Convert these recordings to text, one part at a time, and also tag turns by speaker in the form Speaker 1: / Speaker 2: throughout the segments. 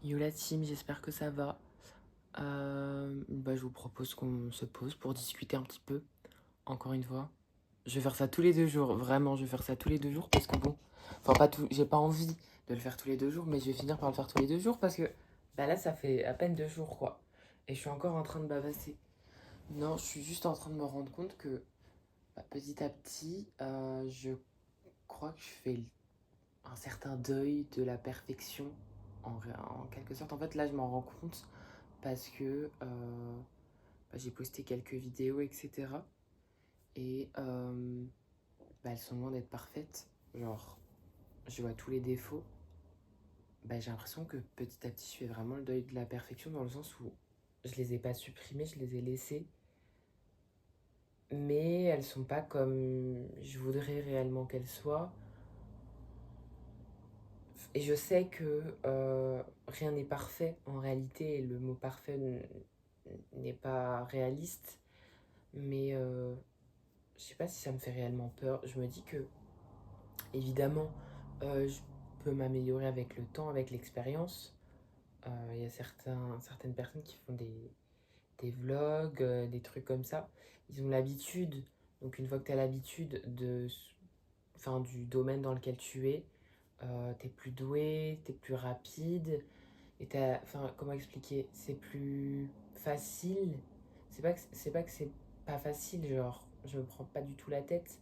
Speaker 1: Yo la team, j'espère que ça va. Je vous propose qu'on se pose pour discuter un petit peu, encore une fois. Je vais faire ça tous les 2 jours, vraiment, je vais faire ça tous les 2 jours parce que bon, enfin pas tout, j'ai pas envie de le faire tous les 2 jours, mais je vais finir par le faire tous les 2 jours parce que bah là ça fait à peine 2 jours quoi. Et je suis encore en train de bavasser. Non, je suis juste en train de me rendre compte que petit à petit, je crois que je fais un certain deuil de la perfection en quelque sorte. En fait là je m'en rends compte parce que j'ai posté quelques vidéos, etc. Et elles sont loin d'être parfaites. Genre, je vois tous les défauts. J'ai l'impression que petit à petit, je fais vraiment le deuil de la perfection dans le sens où je les ai pas supprimées, je les ai laissées. Mais elles sont pas comme je voudrais réellement qu'elles soient. Et je sais que rien n'est parfait en réalité, et le mot parfait n'est pas réaliste. Mais je sais pas si ça me fait réellement peur. Je me dis que, évidemment, je peux m'améliorer avec le temps, avec l'expérience. Il y a certaines personnes qui font des vlogs, des trucs comme ça. Ils ont l'habitude, donc une fois que tu as l'habitude du domaine dans lequel tu es, t'es plus doué, t'es plus rapide, et comment expliquer, c'est plus facile. C'est pas que c'est pas facile, genre, je me prends pas du tout la tête,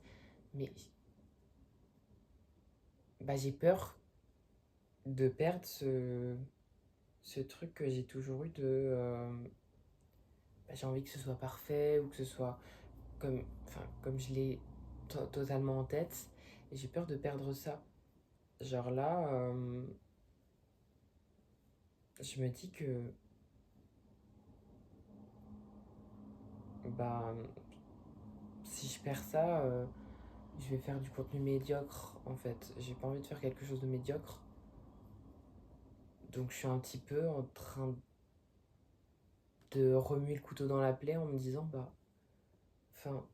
Speaker 1: mais j'ai peur de perdre ce truc que j'ai toujours eu j'ai envie que ce soit parfait ou que ce soit comme je l'ai totalement en tête. Et j'ai peur de perdre ça. Genre là, je me dis que bah, si je perds ça, je vais faire du contenu médiocre en fait. J'ai pas envie de faire quelque chose de médiocre. Donc je suis un petit peu en train de remuer le couteau dans la plaie en me disant enfin,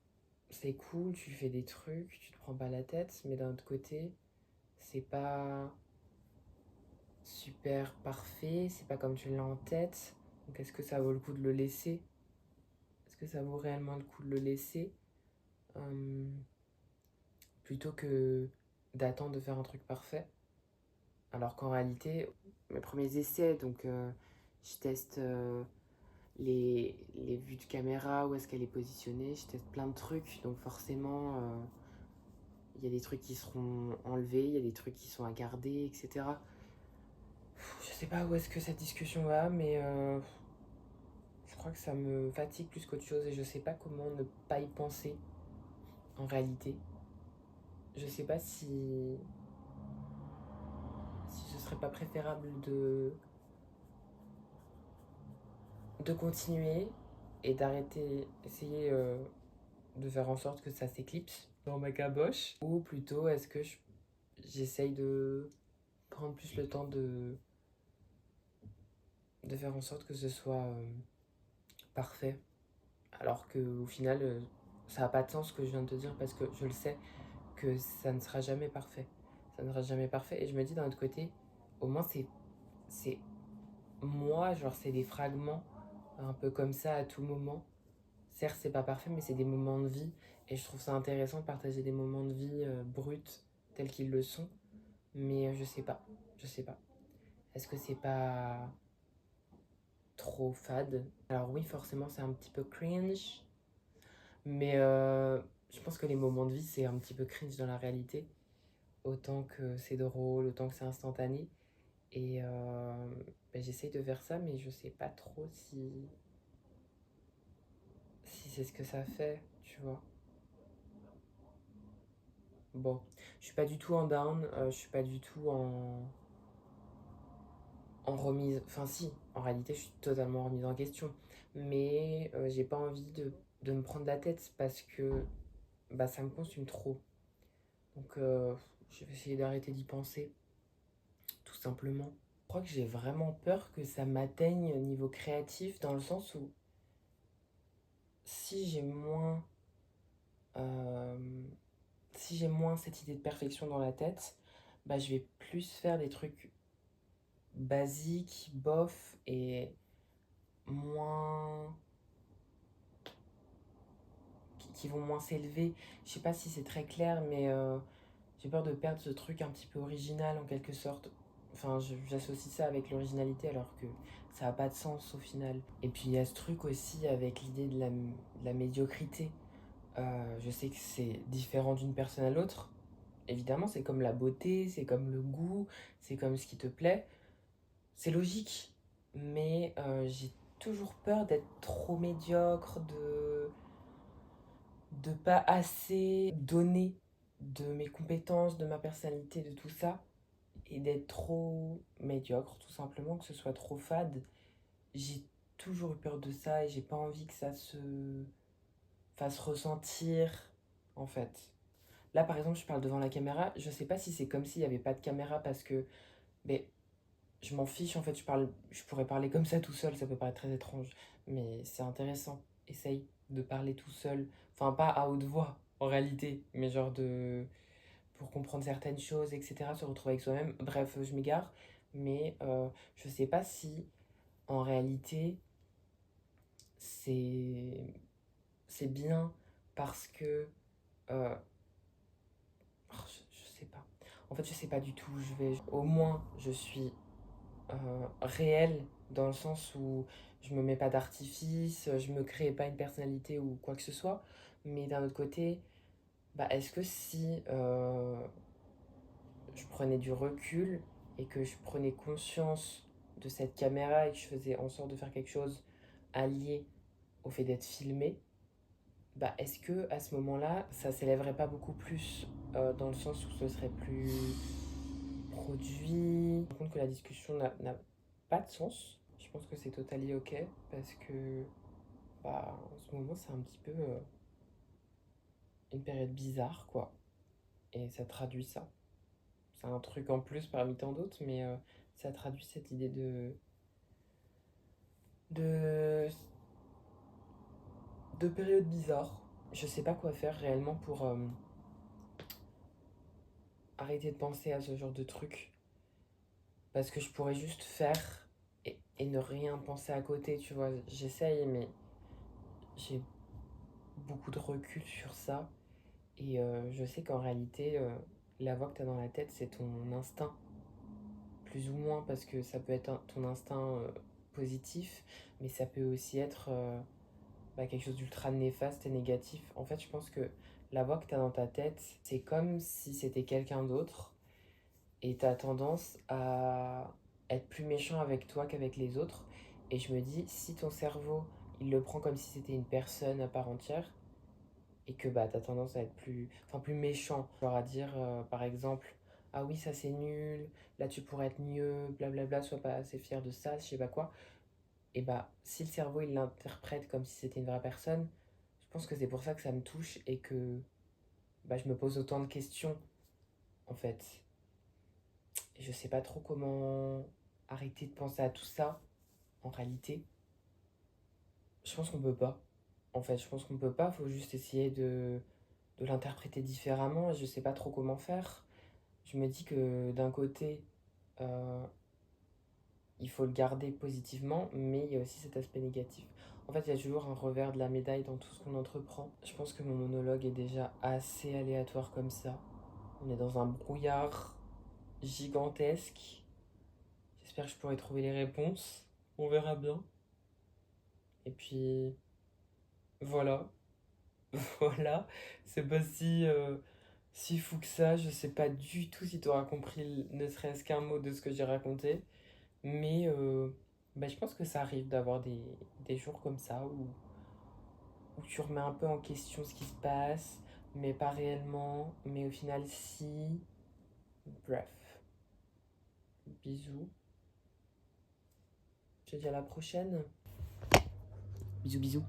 Speaker 1: c'est cool, tu fais des trucs, tu te prends pas la tête, mais d'un autre côté, c'est pas super parfait, c'est pas comme tu l'as en tête. Donc est-ce que ça vaut le coup de le laisser? Est-ce que ça vaut réellement le coup de le laisser? Euh, Plutôt que d'attendre de faire un truc parfait. Alors qu'en réalité, mes premiers essais, donc je teste les vues de caméra, où est-ce qu'elle est positionnée, je teste plein de trucs, donc forcément, il y a des trucs qui seront enlevés, il y a des trucs qui sont à garder, etc. Je sais pas où est-ce que cette discussion va, mais je crois que ça me fatigue plus qu'autre chose et je sais pas comment ne pas y penser en réalité. Je sais pas si ce serait pas préférable de continuer et d'arrêter, essayer de faire en sorte que ça s'éclipse dans ma caboche, ou plutôt est-ce que j'essaye de prendre plus le temps de faire en sorte que ce soit parfait, alors qu'au final ça n'a pas de sens ce que je viens de te dire parce que je le sais que ça ne sera jamais parfait. Ça ne sera jamais parfait. Et je me dis d'un autre côté, au moins c'est moi, genre c'est des fragments un peu comme ça à tout moment. Certes, c'est pas parfait, mais c'est des moments de vie. Et je trouve ça intéressant de partager des moments de vie bruts tels qu'ils le sont. Mais je sais pas. Je sais pas. Est-ce que c'est pas trop fade? Alors oui, forcément, c'est un petit peu cringe. Mais je pense que les moments de vie, c'est un petit peu cringe dans la réalité. Autant que c'est drôle, autant que c'est instantané. Et j'essaye de faire ça, mais je sais pas trop si c'est ce que ça fait, tu vois. Bon, je suis pas du tout en down, je suis pas du tout en remise. Enfin, si, en réalité, je suis totalement remise en question. Mais j'ai pas envie de me prendre la tête parce que ça me consume trop. Donc, je vais essayer d'arrêter d'y penser, tout simplement. Je crois que j'ai vraiment peur que ça m'atteigne au niveau créatif, dans le sens où si j'ai moins euh, si j'ai moins cette idée de perfection dans la tête, je vais plus faire des trucs basiques, bof, et moins... qui vont moins s'élever. Je sais pas si c'est très clair, mais j'ai peur de perdre ce truc un petit peu original en quelque sorte. Enfin, j'associe ça avec l'originalité alors que ça n'a pas de sens au final. Et puis il y a ce truc aussi avec l'idée de la médiocrité. Je sais que c'est différent d'une personne à l'autre. Évidemment, c'est comme la beauté, c'est comme le goût, c'est comme ce qui te plaît. C'est logique. Mais j'ai toujours peur d'être trop médiocre, de pas assez donner de mes compétences, de ma personnalité, de tout ça, et d'être trop médiocre, tout simplement, que ce soit trop fade. J'ai toujours eu peur de ça et j'ai pas envie que ça se fasse ressentir, en fait. Là, par exemple, je parle devant la caméra. Je sais pas si c'est comme s'il y avait pas de caméra parce que, mais je m'en fiche, en fait. Je pourrais parler comme ça tout seul, ça peut paraître très étrange, mais c'est intéressant. Essaye de parler tout seul. Enfin, pas à haute voix, en réalité, mais genre de pour comprendre certaines choses, etc., se retrouver avec soi-même. Bref, je m'égare, mais je sais pas si en réalité c'est c'est bien parce que euh, je sais pas. En fait, je sais pas du tout. Au moins, je suis réelle dans le sens où je me mets pas d'artifice, je me crée pas une personnalité ou quoi que ce soit. Mais d'un autre côté, bah, est-ce que si je prenais du recul et que je prenais conscience de cette caméra et que je faisais en sorte de faire quelque chose allié au fait d'être filmé, bah est-ce que à ce moment-là, ça s'élèverait pas beaucoup plus dans le sens où ce serait plus produit. Je me rends compte que la discussion n'a pas de sens. Je pense que c'est totalement ok parce que bah, en ce moment c'est un petit peu une période bizarre quoi. Et ça traduit ça. C'est un truc en plus parmi tant d'autres, mais ça traduit cette idée de, de période bizarre. Je sais pas quoi faire réellement pour arrêter de penser à ce genre de truc. Parce que je pourrais juste faire et ne rien penser à côté, tu vois. J'essaye, mais j'ai beaucoup de recul sur ça. Et je sais qu'en réalité, la voix que tu as dans la tête, c'est ton instinct. Plus ou moins, parce que ça peut être ton instinct positif, mais ça peut aussi être bah, quelque chose d'ultra néfaste et négatif. En fait, je pense que la voix que tu as dans ta tête, c'est comme si c'était quelqu'un d'autre et tu as tendance à être plus méchant avec toi qu'avec les autres. Et je me dis, si ton cerveau, il le prend comme si c'était une personne à part entière et que bah, tu as tendance à être plus méchant, genre à dire par exemple, ah oui, ça c'est nul, là tu pourrais être mieux, blablabla, sois pas assez fier de ça, je sais pas quoi. Et bah, si le cerveau il l'interprète comme si c'était une vraie personne, je pense que c'est pour ça que ça me touche et que bah, je me pose autant de questions en fait. Et je sais pas trop comment arrêter de penser à tout ça en réalité. Je pense qu'on peut pas. En fait, je pense qu'on peut pas, faut juste essayer de l'interpréter différemment et je sais pas trop comment faire. Je me dis que d'un côté, euh, il faut le garder positivement, mais il y a aussi cet aspect négatif. En fait, il y a toujours un revers de la médaille dans tout ce qu'on entreprend. Je pense que mon monologue est déjà assez aléatoire comme ça. On est dans un brouillard gigantesque. J'espère que je pourrai trouver les réponses. On verra bien. Et puis, voilà. Voilà. C'est pas si fou que ça. Je sais pas du tout si tu auras compris ne serait-ce qu'un mot de ce que j'ai raconté. Mais bah, je pense que ça arrive d'avoir des jours comme ça où tu remets un peu en question ce qui se passe, mais pas réellement, mais au final si. Bref, bisous. Je te dis à la prochaine. Bisous bisous.